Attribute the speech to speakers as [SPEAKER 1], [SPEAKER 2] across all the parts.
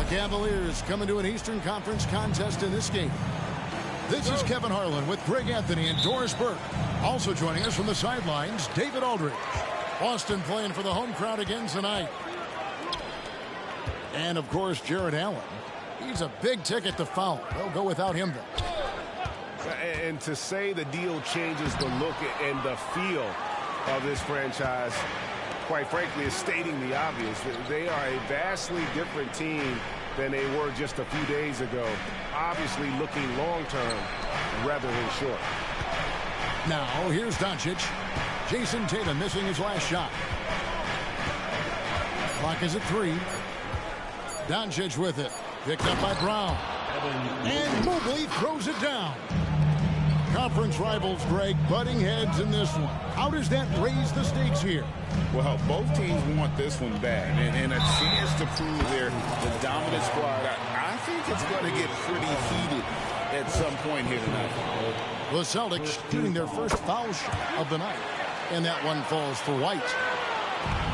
[SPEAKER 1] The Cavaliers coming to an Eastern Conference contest in this game. This is Kevin Harlan with Greg Anthony and Doris Burke. Also joining us from the sidelines, David Aldridge. Boston playing for the home crowd again tonight. And, of course, Jared Allen. He's a big ticket to foul. They'll go without him, though.
[SPEAKER 2] And to say the deal changes the look and the feel of this franchise, quite frankly, is stating the obvious. They are a vastly different team than they were just a few days ago. Obviously looking long-term rather than short.
[SPEAKER 1] Now, here's Doncic. Jason Tatum missing his last shot. Clock is at 3. Doncic with it. Picked up by Brown. And Mobley throws it down. Conference rivals, Greg, butting heads in this one. How does that raise the stakes here?
[SPEAKER 3] Well, both teams want this one bad, and a chance to prove they're the dominant squad. I think it's going to get pretty heated at some point here tonight.
[SPEAKER 1] The Celtics shooting their first foul shot of the night, and that one falls for White.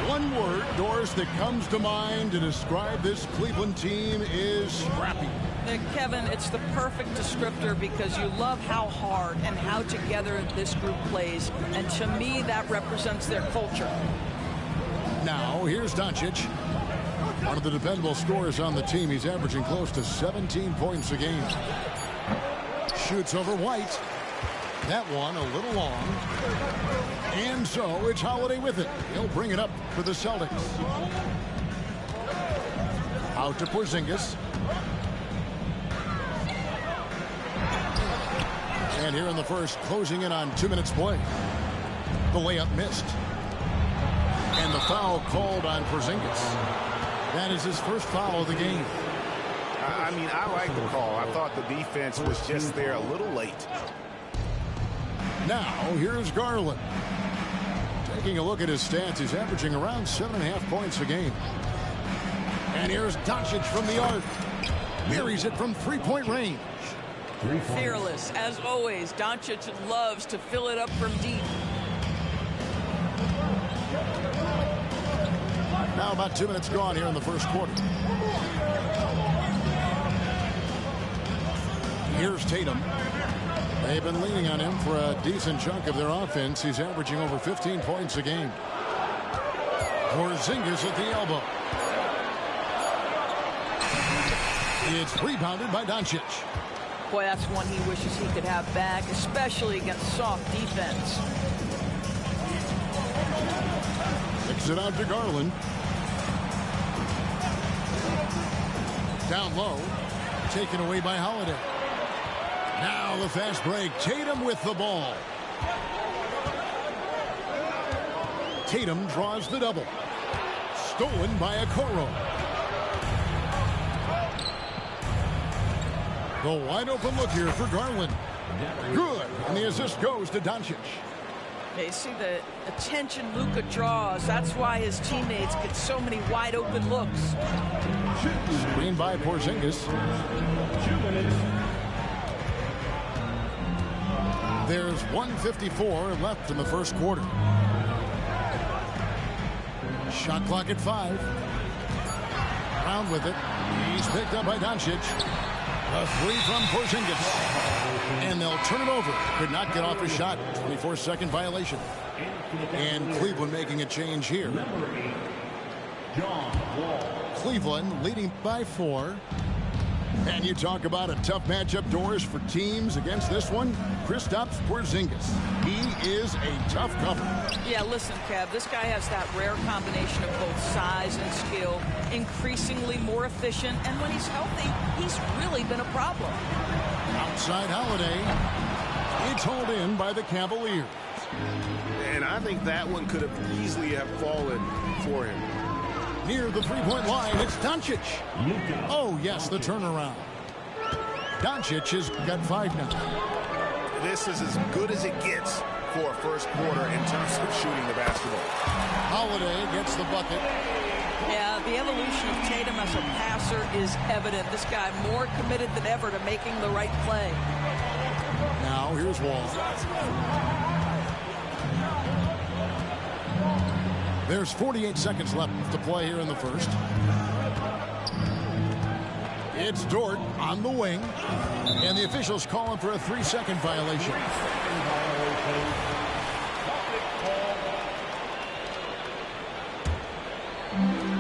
[SPEAKER 1] One word, Doris, that comes to mind to describe this Cleveland team is scrappy.
[SPEAKER 4] Kevin, it's the perfect descriptor because you love how hard and how together this group plays. And to me, that represents their culture.
[SPEAKER 1] Now, here's Doncic. One of the dependable scorers on the team. He's averaging close to 17 points a game. Shoots over White. That one a little long. And so it's Holiday with it. He'll bring it up for the Celtics. Out to Porzingis. And here in the first, closing in on 2 minutes play. The layup missed. And the foul called on Porzingis. That is his first foul of the game.
[SPEAKER 2] I mean, I like the call. I thought the defense was just there a little late.
[SPEAKER 1] Now, here's Garland. Taking a look at his stats, he's averaging around 7.5 points a game. And here's Doncic from the arc. Marries it from three-point range.
[SPEAKER 4] Fearless, as always. Doncic loves to fill it up from deep.
[SPEAKER 1] Now about 2 minutes gone here in the first quarter. Here's Tatum. They've been leaning on him for a decent chunk of their offense. He's averaging over 15 points a game. Porzingis at the elbow. It's rebounded by Doncic.
[SPEAKER 4] Boy, that's one he wishes he could have back, especially against soft defense.
[SPEAKER 1] Kicks it out to Garland. Down low. Taken away by Holiday. Now the fast break. Tatum with the ball. Tatum draws the double. Stolen by Okoro. The wide open look here for Garland. Good. And the assist goes to Doncic.
[SPEAKER 4] You see the attention Luka draws. That's why his teammates get so many wide open looks.
[SPEAKER 1] Screen by Porzingis. There's 1:54 left in the first quarter. Shot clock at 5. Brown with it. He's picked up by Doncic. A three from Porzingis. And they'll turn it over. Could not get off a shot. 24-second violation. And Cleveland making a change here. Cleveland leading by 4. And you talk about a tough matchup, Doris, for teams against this one. Kristaps Porzingis. He is a tough cover.
[SPEAKER 4] Yeah, listen, Kev, this guy has that rare combination of both size and skill, increasingly more efficient, and when he's healthy, he's really been a problem.
[SPEAKER 1] Outside Holiday. It's hauled in by the Cavaliers.
[SPEAKER 2] And I think that one could have easily have fallen for him.
[SPEAKER 1] Near the three-point line, it's Doncic. Oh, yes, the turnaround. Doncic has got 5 now.
[SPEAKER 2] This is as good as it gets for a first quarter in terms of shooting the basketball.
[SPEAKER 1] Holiday gets the bucket.
[SPEAKER 4] Yeah, the evolution of Tatum as a passer is evident. This guy more committed than ever to making the right play.
[SPEAKER 1] Now, here's Wall. There's 48 seconds left to play here in the first. It's Dort on the wing. And the officials calling for a 3-second violation.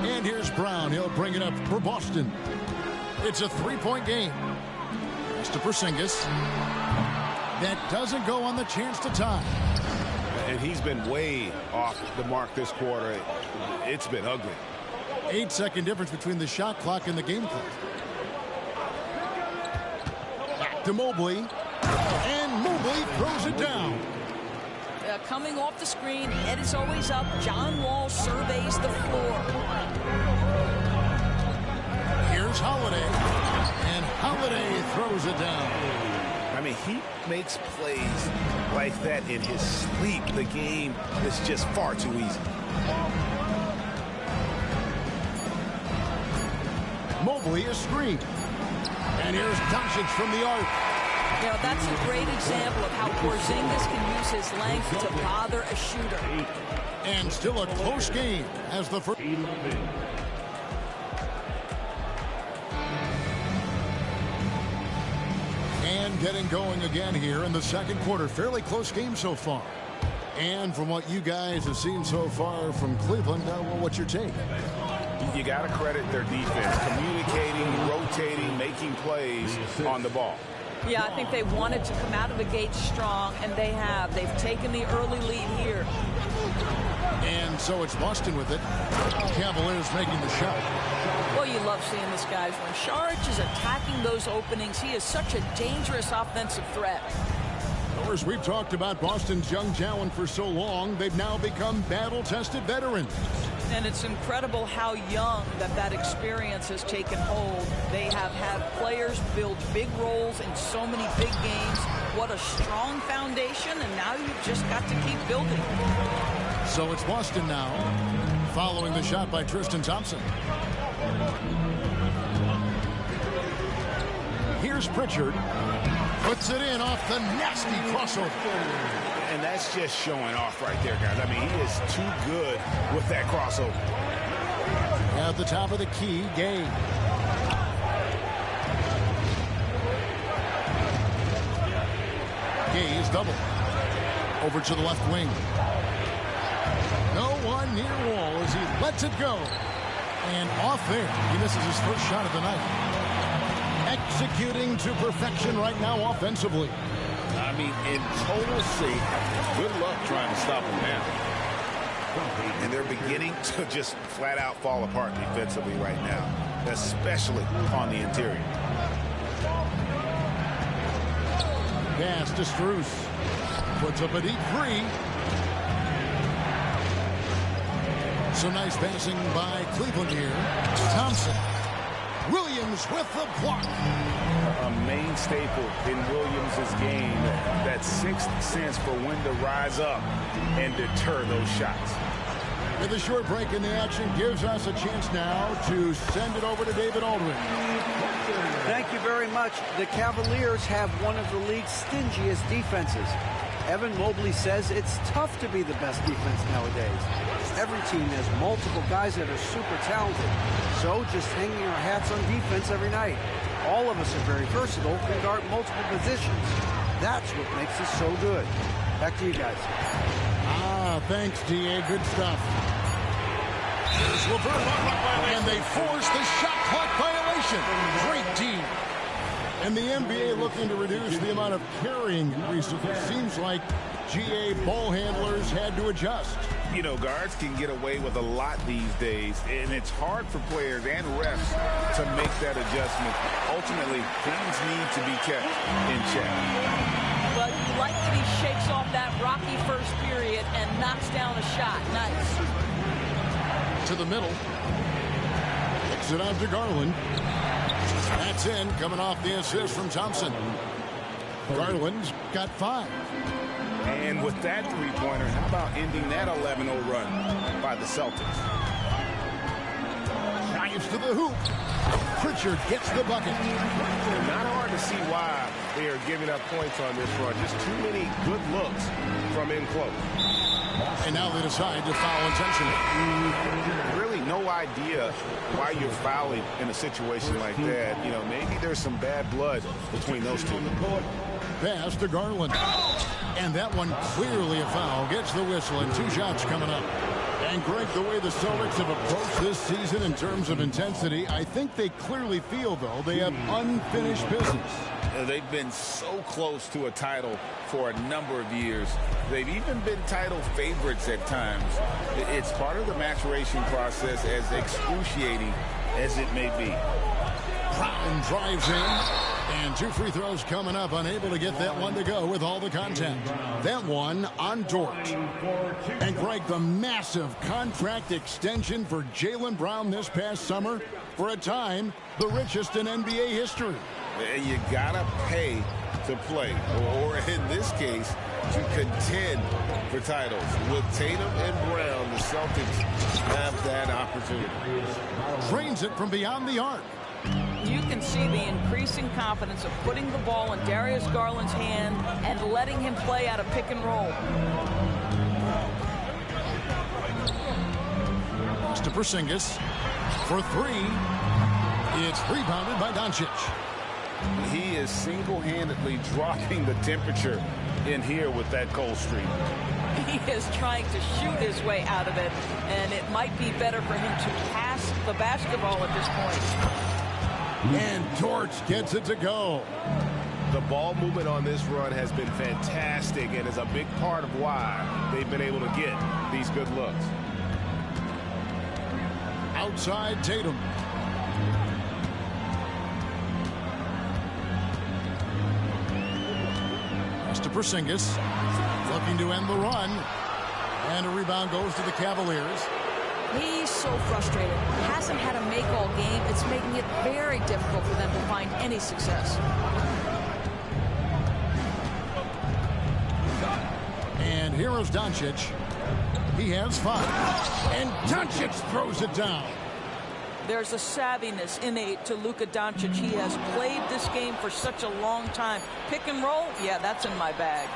[SPEAKER 1] And here's Brown. He'll bring it up for Boston. It's a 3-point game. It's to Porzingis. That doesn't go on the chance to tie.
[SPEAKER 2] And he's been way off the mark this quarter. It's been ugly.
[SPEAKER 1] 8-second difference between the shot clock and the game clock. Back to Mobley. And Mobley throws it down.
[SPEAKER 4] Coming off the screen, head is always up. John Wall surveys the floor.
[SPEAKER 1] Here's Holiday. And Holiday throws it down.
[SPEAKER 2] I mean, he makes plays like that in his sleep. The game is just far too easy.
[SPEAKER 1] Mobley is screened. And here's Doncic from the arc.
[SPEAKER 4] You know, that's a great example of how Porzingis can use his length to bother a shooter.
[SPEAKER 1] And still a close game as the first. And getting going again here in the second quarter. Fairly close game so far. And from what you guys have seen so far from Cleveland, well, what's your take?
[SPEAKER 2] You got to credit their defense. Communicating, rotating, making plays on the ball.
[SPEAKER 4] Yeah, I think they wanted to come out of the gate strong, and they have. They've taken the early lead here.
[SPEAKER 1] And so it's Boston with it. Cavaliers making the shot.
[SPEAKER 4] Well, you love seeing this, guys. When Saric is attacking those openings, he is such a dangerous offensive threat.
[SPEAKER 1] Of course, we've talked about Boston's young talent for so long. They've now become battle-tested veterans.
[SPEAKER 4] And it's incredible how young that experience has taken hold. They have had players build big roles in so many big games. What a strong foundation, and now you've just got to keep building.
[SPEAKER 1] So it's Boston now, following the shot by Tristan Thompson. Here's Pritchard. Puts it in off the nasty crossover.
[SPEAKER 2] And that's just showing off right there, guys. I mean, he is too good with that crossover.
[SPEAKER 1] At the top of the key, Gay. Gay is double. Over to the left wing. No one near Wall as he lets it go. And off there. He misses his first shot of the night. Executing to perfection right now offensively.
[SPEAKER 3] I mean, in total sync. Good luck trying to stop him now.
[SPEAKER 2] And they're beginning to just flat out fall apart defensively right now, especially on the interior.
[SPEAKER 1] Pass to Strus. Puts up a deep three. So nice passing by Cleveland here. Thompson. Williams with the block.
[SPEAKER 2] A main staple in Williams' game, that sixth sense for when to rise up and deter those shots.
[SPEAKER 1] And the short break in the action gives us a chance now to send it over to David Aldridge.
[SPEAKER 5] Thank you very much. The Cavaliers have one of the league's stingiest defenses. Evan Mobley says it's tough to be the best defense nowadays. Every team has multiple guys that are super talented. So just hanging our hats on defense every night. All of us are very versatile, can guard multiple positions. That's what makes us so good. Back to you guys.
[SPEAKER 1] Thanks, D.A. Good stuff. Here's LeVert, and they force the shot clock violation. Great team. And the NBA looking to reduce the amount of carrying recently. Seems like GA ball handlers had to adjust.
[SPEAKER 3] You know, guards can get away with a lot these days, and it's hard for players and refs to make that adjustment. Ultimately, things need to be kept in check.
[SPEAKER 4] But you like that he shakes off that rocky first period and knocks down a shot. Nice.
[SPEAKER 1] To the middle. Kicks it out to Garland. That's in, coming off the assist from Thompson. Garland's got 5.
[SPEAKER 3] And with that three-pointer, how about ending that 11-0 run by the Celtics?
[SPEAKER 1] Drives to the hoop. Pritchard gets the bucket.
[SPEAKER 2] Not hard to see why they are giving up points on this run. Just too many good looks from in close.
[SPEAKER 1] And now they decide to foul intentionally.
[SPEAKER 2] Really no idea why you're fouling in a situation like that. You know, maybe there's some bad blood between those two.
[SPEAKER 1] Pass to Garland. And that one clearly a foul. Gets the whistle and 2 shots coming up. And Greg, the way the Celtics have approached this season in terms of intensity, I think they clearly feel, though, they have unfinished business.
[SPEAKER 3] They've been so close to a title for a number of years. They've even been title favorites at times. It's part of the maturation process, as excruciating as it may be.
[SPEAKER 1] Brown drives in. And 2 free throws coming up. Unable to get that one to go with all the contact. That one on Dort. And Greg, the massive contract extension for Jaylen Brown this past summer. For a time, the richest in NBA history.
[SPEAKER 3] You gotta pay to play, or in this case, to contend for titles. With Tatum and Brown, the Celtics have that opportunity.
[SPEAKER 1] Drains it from beyond the arc.
[SPEAKER 4] You can see the increasing confidence of putting the ball in Darius Garland's hand and letting him play out of pick and roll.
[SPEAKER 1] To Porzingis for 3. It's rebounded by Doncic.
[SPEAKER 3] He is single-handedly dropping the temperature in here with that cold streak.
[SPEAKER 4] He is trying to shoot his way out of it, and it might be better for him to pass the basketball at this point.
[SPEAKER 1] And Torch gets it to go.
[SPEAKER 2] The ball movement on this run has been fantastic and is a big part of why they've been able to get these good looks.
[SPEAKER 1] Outside Tatum. Pass to Porzingis. Looking to end the run. And a rebound goes to the Cavaliers.
[SPEAKER 4] He's so frustrated. Hasn't had a make-all game. It's making it very difficult for them to find any success.
[SPEAKER 1] And here is Doncic. He has 5. And Doncic throws it down.
[SPEAKER 4] There's a savviness innate to Luka Doncic. He has played this game for such a long time. Pick and roll, yeah, that's in my bag.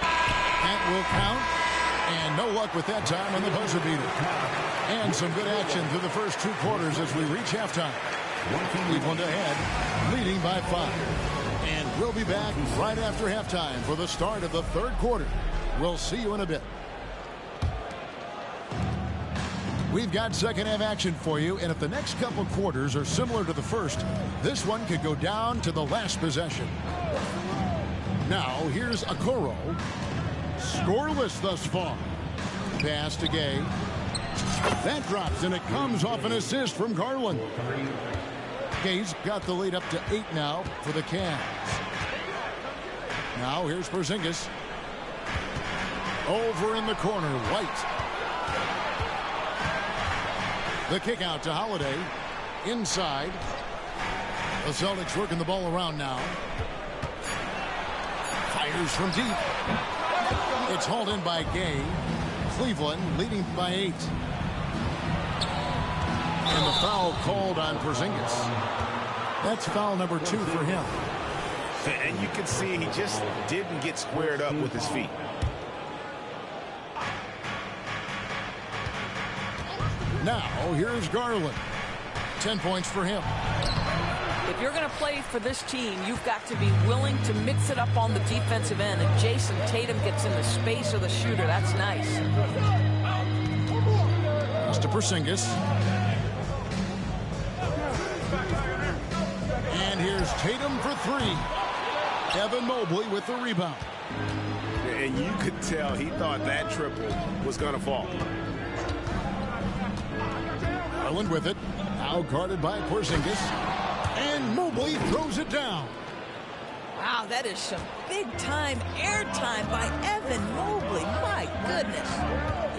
[SPEAKER 1] That will count. And no luck with that time on the buzzer beater. And some good action through the first 2 quarters as we reach halftime. Cleveland ahead, leading by 5. And we'll be back right after halftime for the start of the 3rd quarter. We'll see you in a bit. We've got second half action for you, and if the next couple quarters are similar to the first, this one could go down to the last possession. Now, here's Okoro. Scoreless thus far. Pass to Gay. That drops, and it comes off an assist from Garland. Gay's got the lead up to 8 now for the Cavs. Now, here's Porzingis. Over in the corner, White. The kick out to Holiday. Inside. The Celtics working the ball around now. Fires from deep. It's hauled in by Gay. Cleveland, leading by 8. And the foul called on Porzingis. That's foul number 2 for him.
[SPEAKER 2] And you can see he just didn't get squared up with his feet.
[SPEAKER 1] Now, here's Garland. 10 points for him.
[SPEAKER 4] If you're going to play for this team, you've got to be willing to mix it up on the defensive end. And Jason Tatum gets in the space of the shooter. That's nice.
[SPEAKER 1] It's to Porzingis. And here's Tatum for 3. Evan Mobley with the rebound.
[SPEAKER 2] And you could tell he thought that triple was going to fall.
[SPEAKER 1] Garland with it. Now guarded by Porzingis. And Mobley throws it down.
[SPEAKER 4] Wow, that is some big-time airtime by Evan Mobley. My goodness.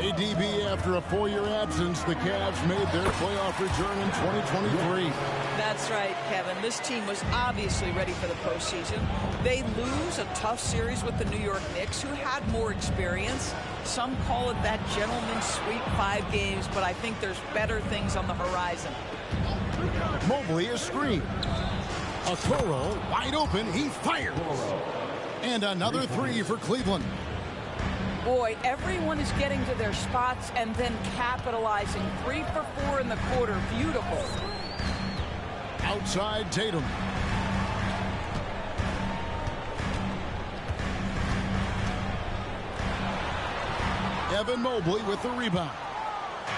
[SPEAKER 1] ADB, after a 4-year absence, the Cavs made their playoff return in 2023.
[SPEAKER 4] That's right, Kevin. This team was obviously ready for the postseason. They lose a tough series with the New York Knicks, who had more experience. Some call it that gentleman's sweep, 5 games, but I think there's better things on the horizon.
[SPEAKER 1] Mobley is screened. Okoro wide open. He fires. And another 3 for Cleveland.
[SPEAKER 4] Boy, everyone is getting to their spots and then capitalizing. 3 for 4 in the quarter. Beautiful.
[SPEAKER 1] Outside Tatum. Evan Mobley with the rebound.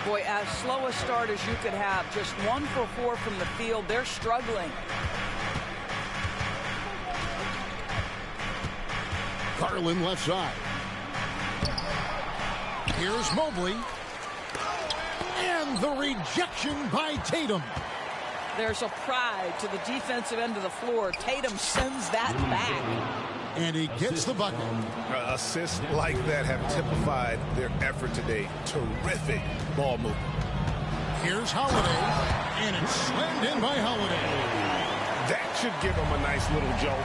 [SPEAKER 4] Boy, as slow a start as you could have. Just 1 for 4 from the field. They're struggling.
[SPEAKER 1] Garland left side. Here's Mobley. And the rejection by Tatum.
[SPEAKER 4] There's a pride to the defensive end of the floor. Tatum sends that back.
[SPEAKER 1] And he gets the bucket.
[SPEAKER 2] Assists like that have typified their effort today. Terrific ball movement.
[SPEAKER 1] Here's Holiday. And it's slammed in by Holiday.
[SPEAKER 2] That should give them a nice little jolt.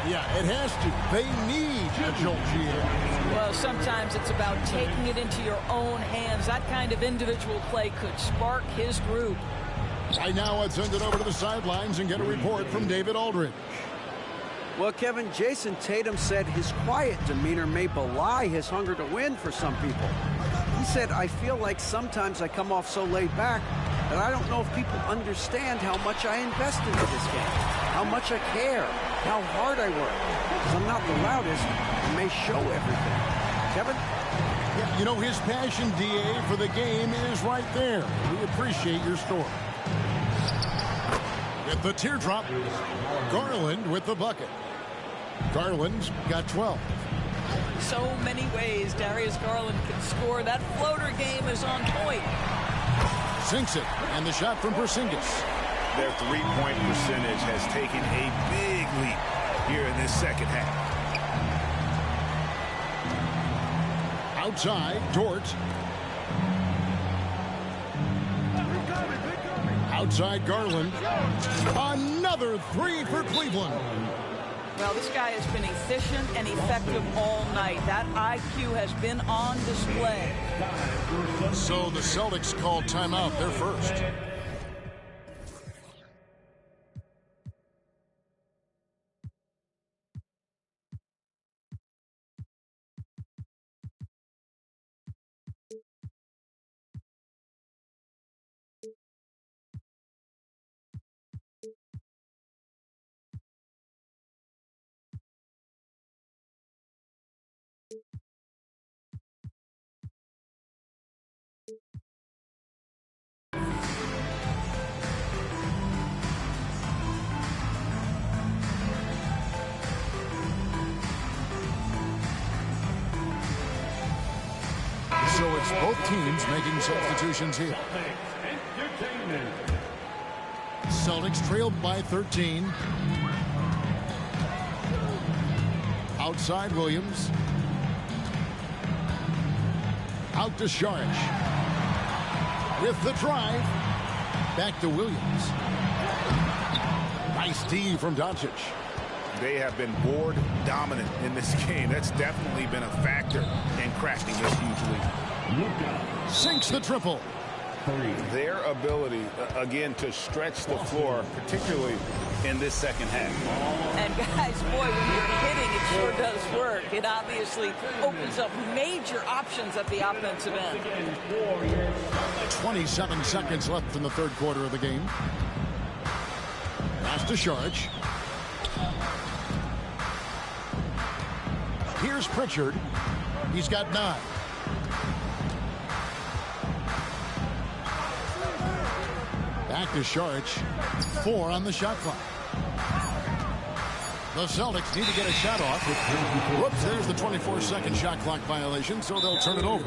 [SPEAKER 1] Yeah, it has to. They need a jolt, GM.
[SPEAKER 4] Well, sometimes it's about taking it into your own hands. That kind of individual play could spark his group.
[SPEAKER 1] Right now, let's send it over to the sidelines and get a report from David Aldridge.
[SPEAKER 5] Well, Kevin, Jason Tatum said his quiet demeanor may belie his hunger to win for some people. He said, I feel like sometimes I come off so laid back that I don't know if people understand how much I invest into this game, how much I care, how hard I work. Because I'm not the loudest, I may show everything. Kevin?
[SPEAKER 1] Yeah, you know, his passion, DA, for the game is right there. We appreciate your story. With the teardrop, Garland with the bucket. Garland's got 12.
[SPEAKER 4] So many ways Darius Garland can score. That floater game is on point.
[SPEAKER 1] Sinks it, and the shot from Porzingis.
[SPEAKER 2] Their three-point percentage has taken a big leap here in this second half.
[SPEAKER 1] Outside, Dort. Outside Garland. Another 3 for Cleveland.
[SPEAKER 4] Well, this guy has been efficient and effective all night. That IQ has been on display.
[SPEAKER 1] So the Celtics called timeout. They're first. So it's both teams making substitutions here. Celtics trailed by 13. Outside Williams. Out to Saric. With the drive. Back to Williams. Nice D from Doncic.
[SPEAKER 2] They have been board dominant in this game. That's definitely been a factor in crafting this huge lead.
[SPEAKER 1] Sinks the triple.
[SPEAKER 3] Their ability, again, to stretch the floor, particularly in this second half.
[SPEAKER 4] And guys, boy, when you're hitting, it sure does work. It obviously opens up major options at the offensive end.
[SPEAKER 1] 27 seconds left in the third quarter of the game. Pass to Sharge. Here's Pritchard. He's got 9. Back to Sharge. 4 on the shot clock. The Celtics need to get a shot off. Whoops, there's the 24-second shot clock violation, so they'll turn it over.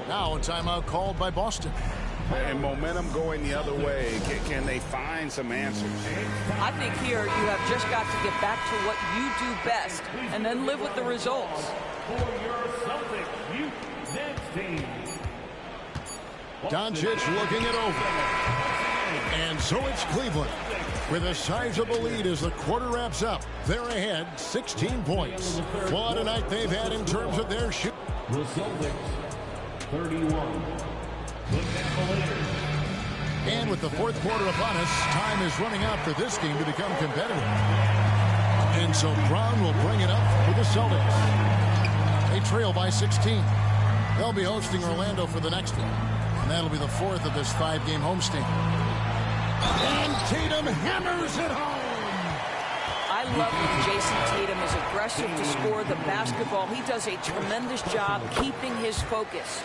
[SPEAKER 1] Now a timeout called by Boston.
[SPEAKER 3] And momentum going the other way. Can they find some answers?
[SPEAKER 4] I think here you have just got to get back to what you do best and then live with the results.
[SPEAKER 1] Doncic looking it over. And so it's Cleveland with a sizable lead as the quarter wraps up. They're ahead 16 points. What a night they've had in terms of their shoot.
[SPEAKER 6] The Celtics 31. The Cavaliers.
[SPEAKER 1] And with the fourth quarter upon us, time is running out for this game to become competitive. And so Brown will bring it up for the Celtics. They trail by 16. They'll be hosting Orlando for the next one. And that'll be the fourth of this 5-game homestand. And Tatum hammers it home.
[SPEAKER 4] I love when Jason Tatum is aggressive to score the basketball. He does a tremendous job keeping his focus.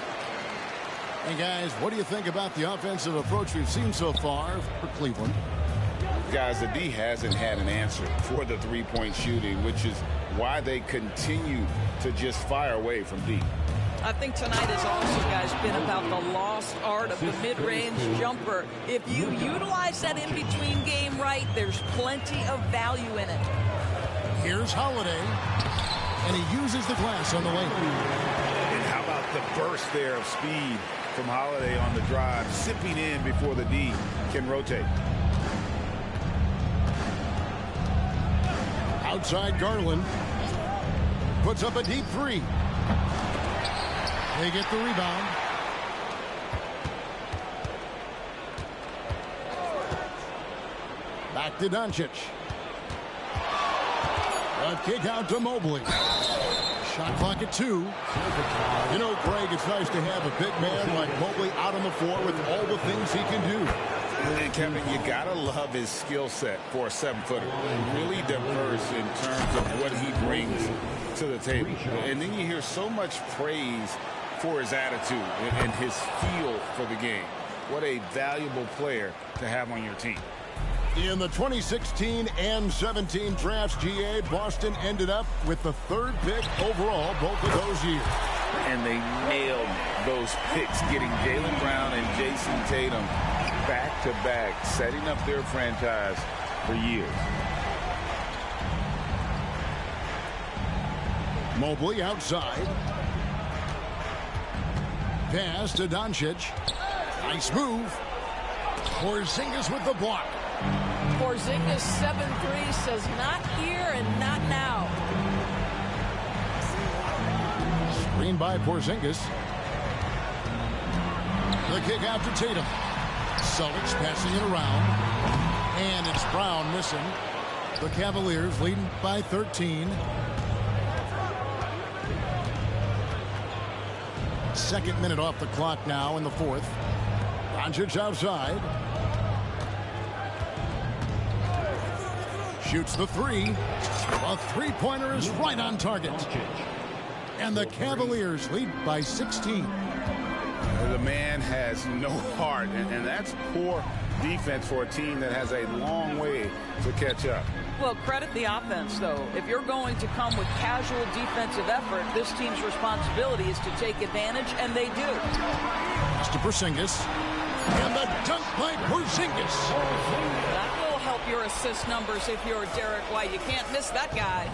[SPEAKER 1] Hey, guys, what do you think about the offensive approach we've seen so far for Cleveland?
[SPEAKER 3] Guys, the D hasn't had an answer for the three-point shooting, which is why they continue to just fire away from deep.
[SPEAKER 4] I think tonight has also, guys, been about the lost art of the mid-range jumper. If you utilize that in-between game right, there's plenty of value in it.
[SPEAKER 1] Here's Holiday, and he uses the glass on the lane.
[SPEAKER 3] And how about the burst there of speed from Holiday on the drive, sipping in before the D can rotate.
[SPEAKER 1] Outside Garland puts up a deep 3. They get the rebound. Back to Doncic. A kick out to Mobley. Shot clock at 2. You know, Greg, it's nice to have a big man like Mobley out on the floor with all the things he can do.
[SPEAKER 3] And Kevin, you gotta love his skill set for a 7-footer. Really diverse in terms of what he brings to the table. And then you hear so much praise for his attitude and his feel for the game. What a valuable player to have on your team.
[SPEAKER 1] In the 2016 and 17 drafts, GA, Boston ended up with the 3rd pick overall both of those years.
[SPEAKER 3] And they nailed those picks, getting Jaylen Brown and Jason Tatum back-to-back, setting up their franchise for years.
[SPEAKER 1] Mobley outside. Pass to Doncic. Nice move. Porzingis with the block.
[SPEAKER 4] Porzingis 7-3 says not here and not now.
[SPEAKER 1] Screen by Porzingis. The kick out to Tatum. Celtics passing it around. And it's Brown missing. The Cavaliers leading by 13. Second minute off the clock now in the fourth. Doncic outside. Shoots the 3. A three-pointer is right on target. And the Cavaliers lead by 16.
[SPEAKER 3] The man has no heart, and that's poor defense for a team that has a long way to catch up.
[SPEAKER 4] Well, credit the offense, though. If you're going to come with casual defensive effort, this team's responsibility is to take advantage, and they do.
[SPEAKER 1] Pass to Porzingis. And the dunk by Porzingis.
[SPEAKER 4] That will help your assist numbers if you're Derek White. You can't miss that guy.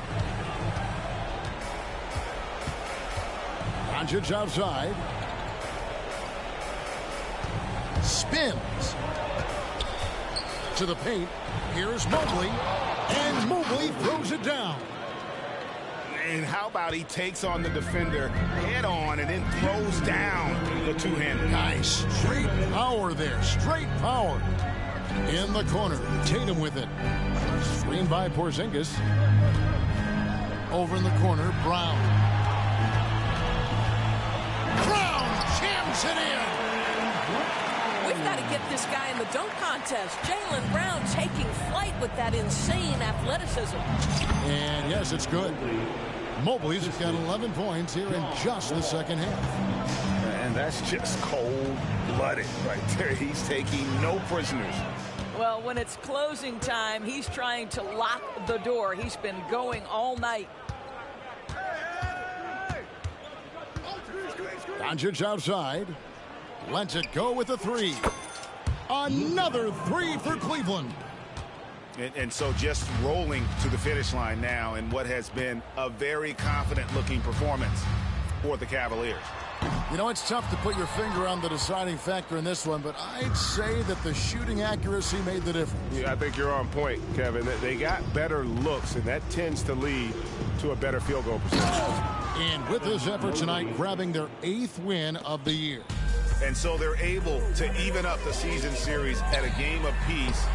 [SPEAKER 1] Doncic outside. Spins. To the paint. Here's Mobley. And Mobley throws it down.
[SPEAKER 2] And how about he takes on the defender head on and then throws down the two-hander.
[SPEAKER 1] Nice. Straight power there. Straight power. In the corner. Tatum with it. Screen by Porzingis. Over in the corner, Brown. Brown jams it in.
[SPEAKER 7] We've got to get this guy in the dunk contest. Jaylen Brown taking flight with that insane athleticism.
[SPEAKER 1] And yes, it's good. Mobley's got 11 points here in just the second half.
[SPEAKER 3] And that's just cold-blooded right there. He's taking no prisoners.
[SPEAKER 4] Well, when it's closing time, he's trying to lock the door. He's been going all night.
[SPEAKER 1] Doncic outside. Lets it go with a three. Another three for Cleveland.
[SPEAKER 2] And so just rolling to the finish line now in what has been a very confident-looking performance for the Cavaliers.
[SPEAKER 1] You know, it's tough to put your finger on the deciding factor in this one, but I'd say that the shooting accuracy made the difference.
[SPEAKER 2] Yeah, I think you're on point, Kevin. They got better looks, and that tends to lead to a better field goal percentage.
[SPEAKER 1] And with this effort tonight, grabbing their 8th win of the year.
[SPEAKER 2] And so they're able to even up the season series at a game apiece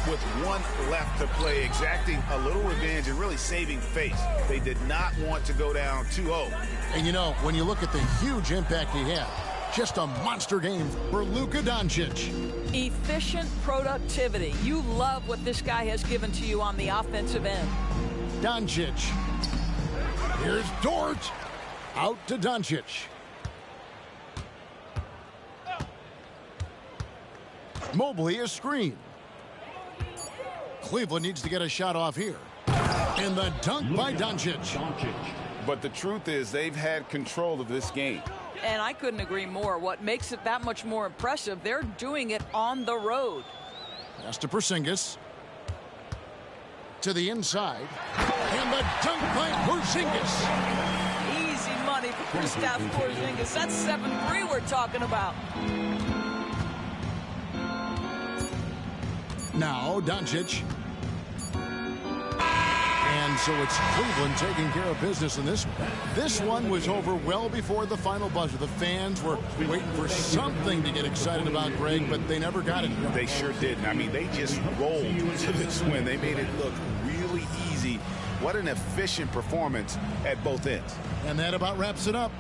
[SPEAKER 2] with one left to play, exacting a little revenge and really saving face. They did not want to go down 2-0.
[SPEAKER 1] And you know, when you look at the huge impact he had, just a monster game for Luka Doncic.
[SPEAKER 4] Efficient productivity. You love what this guy has given to you on the offensive end.
[SPEAKER 1] Doncic. Here's Dort. Out to Doncic. Mobley is screened. Cleveland needs to get a shot off here. And the dunk by Doncic.
[SPEAKER 3] But the truth is they've had control of this game.
[SPEAKER 4] And I couldn't agree more. What makes it that much more impressive, they're doing it on the road.
[SPEAKER 1] Pass to Porzingis. To the inside. And the dunk by Porzingis.
[SPEAKER 4] Easy money for Kristaps Porzingis. That's 7-3 we're talking about.
[SPEAKER 1] Now Doncic. And so it's Cleveland taking care of business in this one. This one was over well before the final buzzer. The fans were waiting for something to get excited about, Greg, but they never got it.
[SPEAKER 2] They sure didn't. I mean, they just rolled to this win. They made it look really easy. What an efficient performance at both ends.
[SPEAKER 1] And that about wraps it up.